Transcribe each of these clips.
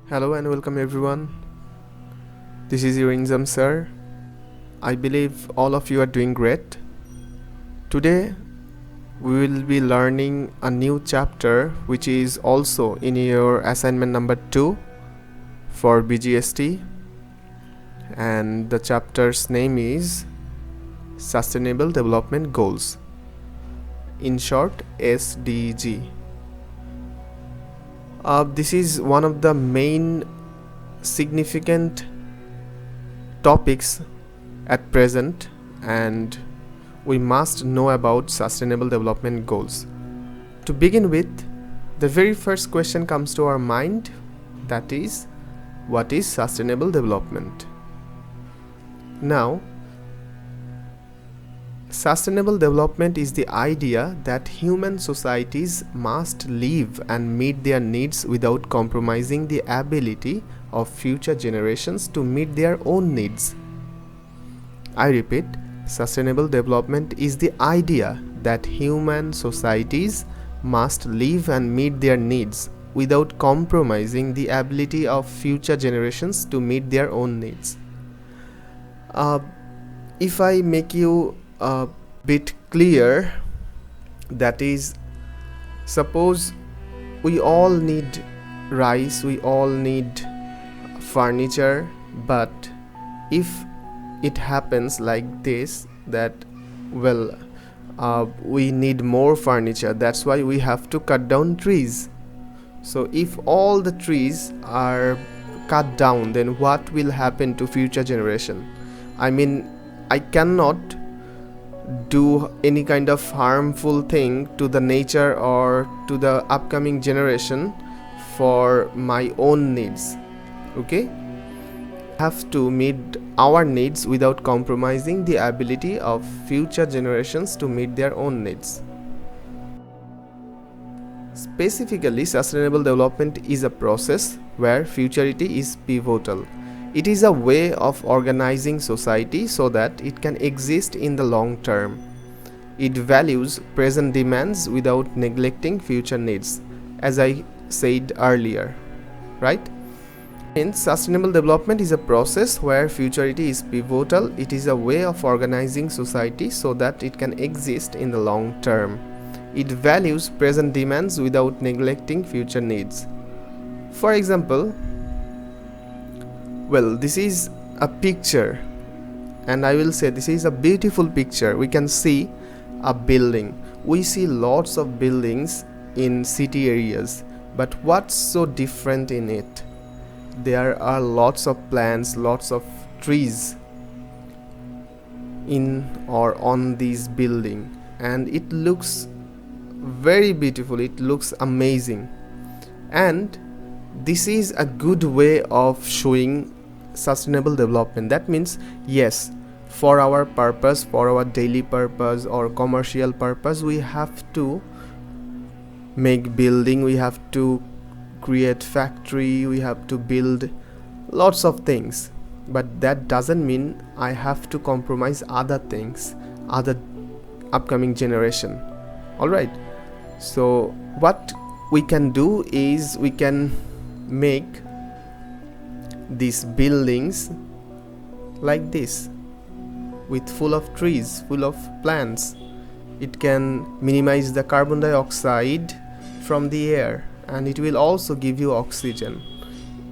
Hello and welcome everyone. This is your Inzam sir. I believe all of you are doing great. Today we will be learning a new chapter which is also in your assignment number 2 for BGS, and the chapter's name is Sustainable Development Goals, in short SDG. This is one of the main significant topics at present, and we must know about sustainable development goals. To begin with, the very first question comes to our mind, that is, what is sustainable development? Now, sustainable development is the idea that human societies must live and meet their needs without compromising the ability of future generations to meet their own needs. I repeat, sustainable development is the idea that human societies must live and meet their needs without compromising the ability of future generations to meet their own needs. If I make you a bit clear, that is, suppose we all need rice, we all need furniture, but if it happens like this, that we need more furniture, that's why we have to cut down trees. So if all the trees are cut down, then what will happen to future generation? I mean, I cannot do any kind of harmful thing to the nature or to the upcoming generation for my own needs. Okay, have to meet our needs without compromising the ability of future generations to meet their own needs. Specifically, sustainable development is a process where futurity is pivotal. It is a way of organizing society so that it can exist in the long term. It values present demands without neglecting future needs, as I said earlier, right? Hence, sustainable development is a process where futurity is pivotal. It is a way of organizing society so that it can exist in the long term. It values present demands without neglecting future needs. For example, this is a picture, and I will say this is a beautiful picture. We can see a building. We see lots of buildings in city areas, but what's so different in it? There are lots of plants, lots of trees in or on this building, and it looks very beautiful, it looks amazing. And this is a good way of showing sustainable development. That means, yes, for our purpose, for our daily purpose or commercial purpose, we have to make building, we have to create factory, we have to build lots of things, but that doesn't mean I have to compromise other things, other upcoming generation. Alright, so what we can do is we can make these buildings like this, with full of trees, full of plants. It can minimize the carbon dioxide from the air, and it will also give you oxygen.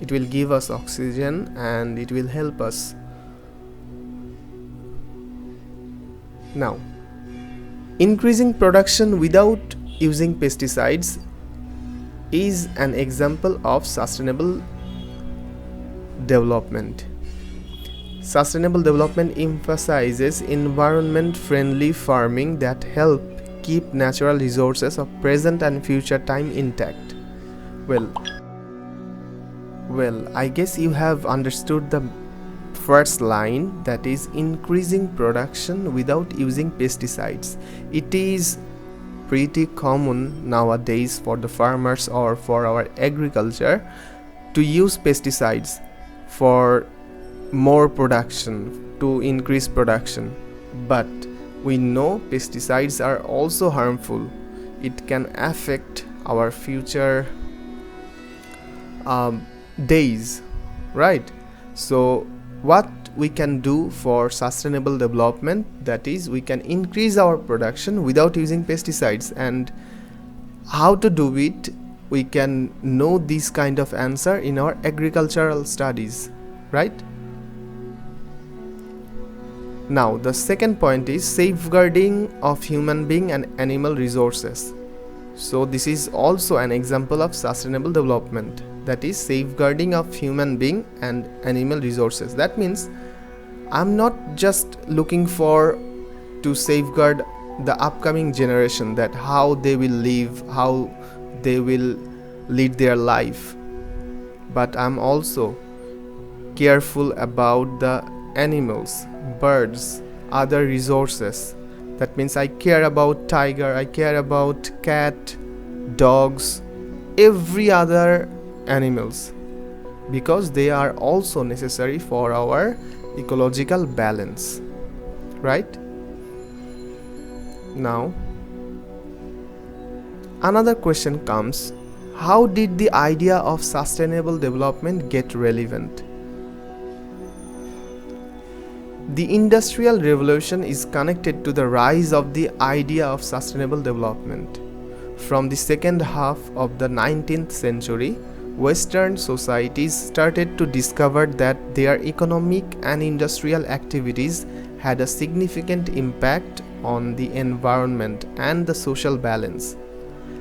It will give us oxygen and it will help us. Now, increasing production without using pesticides is an example of sustainable development. Sustainable development emphasizes environment-friendly farming that help keep natural resources of present and future time intact. I guess you have understood the first line, that is increasing production without using pesticides. It is pretty common nowadays for the farmers or for our agriculture to use pesticides for more production, to increase production. But we know pesticides are also harmful. It can affect our future days, right? So what we can do for sustainable development, that is, we can increase our production without using pesticides. And how to do it, we can know this kind of answer in our agricultural studies, right? Now the second point is safeguarding of human being and animal resources. So this is also an example of sustainable development, that is safeguarding of human being and animal resources. That means I'm not just looking for to safeguard the upcoming generation, that how they will live, how they will lead their life, but I'm also careful about the animals, birds, other resources. That means I care about tiger, I care about cat, dogs, every other animals, because they are also necessary for our ecological balance, right? Now another question comes, how did the idea of sustainable development get relevant? The Industrial Revolution is connected to the rise of the idea of sustainable development. From the second half of the 19th century, Western societies started to discover that their economic and industrial activities had a significant impact on the environment and the social balance.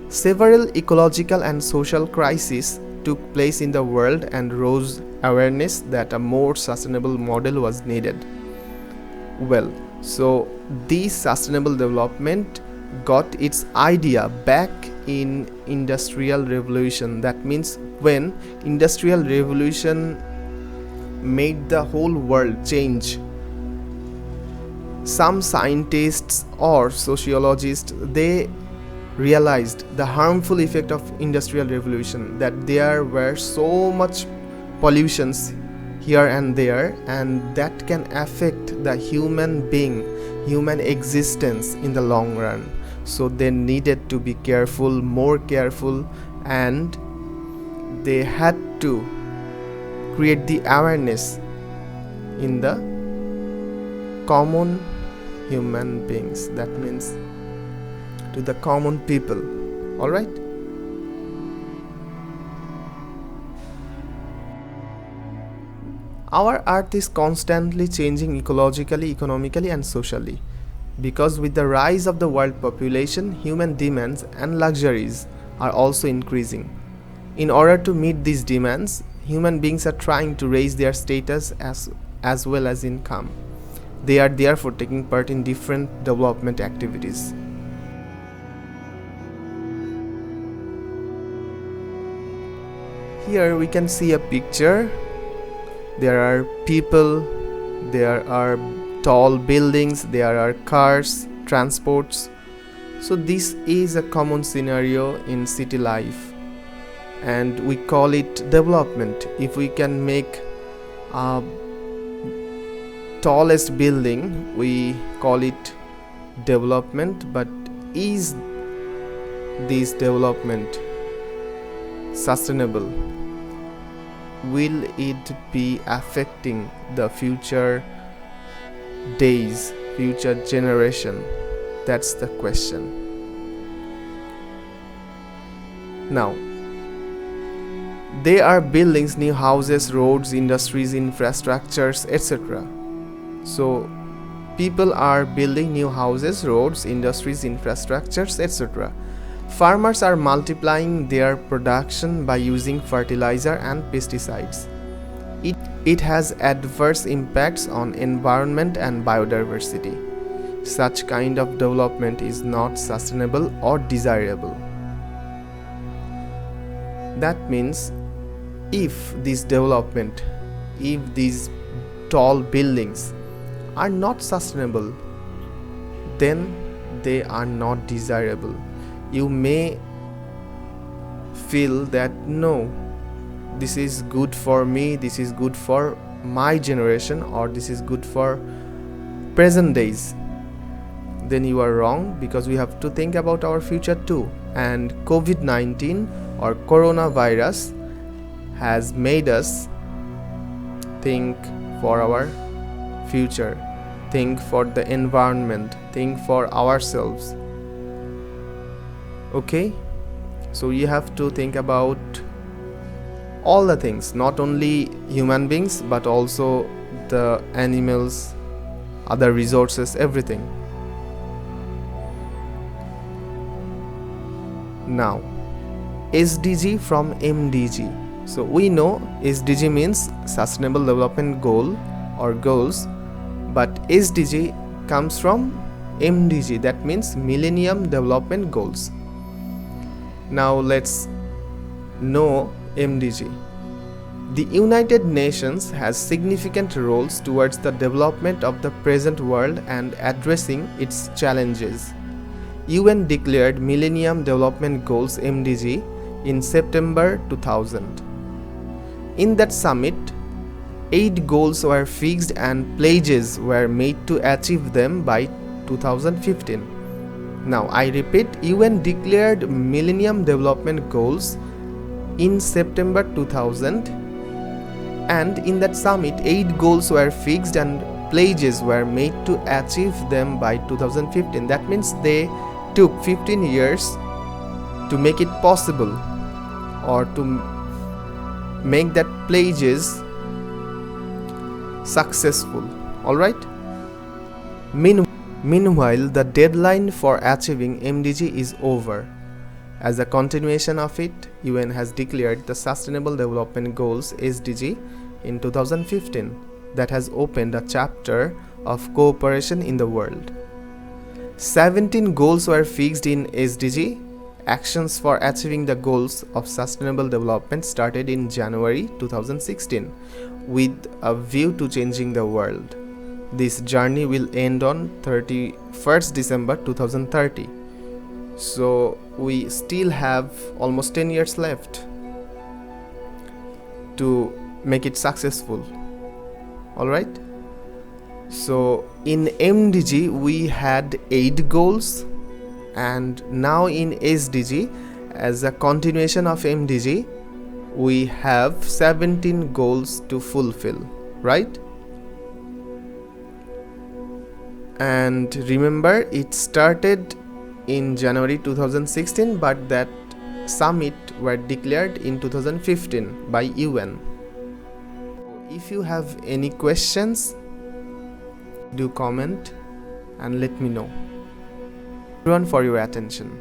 Several ecological and social crises took place in the world and rose awareness that a more sustainable model was needed. Well, so this sustainable development got its idea back in Industrial Revolution. That means when Industrial Revolution made the whole world change, some scientists or sociologists, they realized the harmful effect of Industrial Revolution, that there were so much pollutions here and there, and that can affect the human being, human existence in the long run. So they needed to be careful, more careful, and they had to create the awareness in the common human beings. That means to the common people. All right? Our earth is constantly changing ecologically, economically, and socially, because with the rise of the world population, human demands and luxuries are also increasing. In order to meet these demands, human beings are trying to raise their status as well as income. They are therefore taking part in different development activities. Here we can see a picture. There are people, there are tall buildings, there are cars, transports. So this is a common scenario in city life, and we call it development. If we can make a tallest building, we call it development. But is this development sustainable? Will it be affecting the future days, future generation? That's the question. Now, there are buildings, new houses, roads, industries, infrastructures, etc. So people are building new houses, roads, industries, infrastructures, etc. Farmers are multiplying their production by using fertilizer and pesticides. It has adverse impacts on environment and biodiversity. Such kind of development is not sustainable or desirable. That means if this development, if these tall buildings are not sustainable, then they are not desirable. You may feel that no, this is good for me, this is good for my generation, or this is good for present days. Then you are wrong, because we have to think about our future too. And COVID-19 or coronavirus has made us think for our future, think for the environment, think for ourselves. Okay, so you have to think about all the things, not only human beings but also the animals, other resources, everything. Now, SDG from MDG. So we know SDG means Sustainable Development Goal or goals, but SDG comes from MDG, that means Millennium Development Goals. Now let's know MDG. The United Nations has significant roles towards the development of the present world and addressing its challenges. UN declared Millennium Development Goals MDG in September 2000. In that summit, 8 goals were fixed and pledges were made to achieve them by 2015. Now I repeat, UN declared Millennium Development Goals in September 2000, and in that summit 8 goals were fixed and pledges were made to achieve them by 2015. That means they took 15 years to make it possible, or to make that pledges successful. Alright? Meanwhile, the deadline for achieving MDG is over. As a continuation of it, UN has declared the Sustainable Development Goals SDG in 2015 that has opened a chapter of cooperation in the world. 17 goals were fixed in SDG. Actions for achieving the goals of sustainable development started in January 2016 with a view to changing the world. This journey will end on 31st December 2030. So we still have almost 10 years left to make it successful. Alright? So in MDG we had 8 goals, and now in SDG, as a continuation of MDG, we have 17 goals to fulfill, right? And remember, it started in January 2016, but that summit were declared in 2015 by UN. If you have any questions, do comment and let me know. Everyone for your attention.